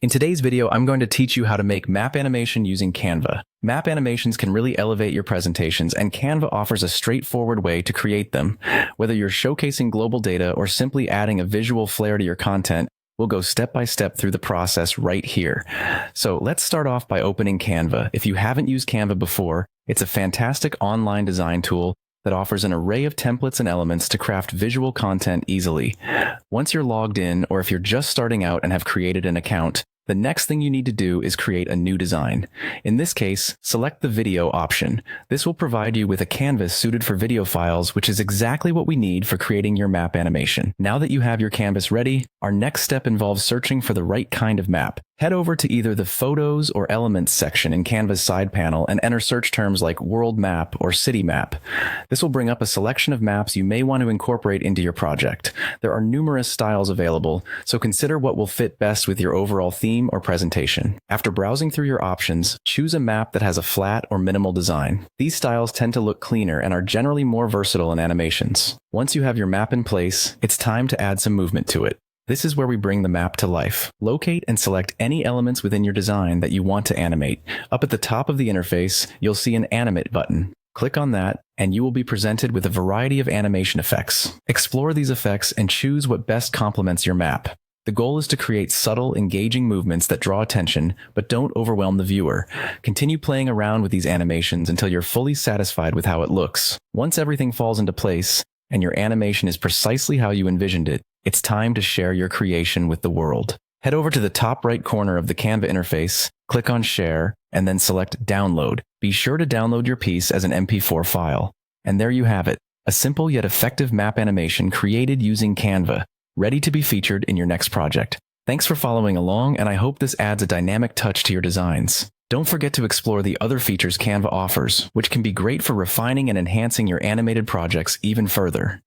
In today's video, I'm going to teach you how to make map animation using Canva. Map animations can really elevate your presentations, and Canva offers a straightforward way to create them. Whether you're showcasing global data or simply adding a visual flair to your content, we'll go step by step through the process right here. So let's start off by opening Canva. If you haven't used Canva before, it's a fantastic online design tool that offers an array of templates and elements to craft visual content easily. Once you're logged in, or if you're just starting out and have created an account, the next thing you need to do is create a new design. In this case, select the video option. This will provide you with a canvas suited for video files, which is exactly what we need for creating your map animation. Now that you have your canvas ready, our next step involves searching for the right kind of map. Head over to either the Photos or Elements section in Canva's side panel and enter search terms like World Map or City Map. This will bring up a selection of maps you may want to incorporate into your project. There are numerous styles available, so consider what will fit best with your overall theme or presentation. After browsing through your options, choose a map that has a flat or minimal design. These styles tend to look cleaner and are generally more versatile in animations. Once you have your map in place, it's time to add some movement to it. This is where we bring the map to life. Locate and select any elements within your design that you want to animate. Up at the top of the interface, you'll see an Animate button. Click on that, and you will be presented with a variety of animation effects. Explore these effects and choose what best complements your map. The goal is to create subtle, engaging movements that draw attention, but don't overwhelm the viewer. Continue playing around with these animations until you're fully satisfied with how it looks. Once everything falls into place, and your animation is precisely how you envisioned it, it's time to share your creation with the world. Head over to the top right corner of the Canva interface, click on Share, and then select Download. Be sure to download your piece as an MP4 file. And there you have it, a simple yet effective map animation created using Canva, ready to be featured in your next project. Thanks for following along, and I hope this adds a dynamic touch to your designs. Don't forget to explore the other features Canva offers, which can be great for refining and enhancing your animated projects even further.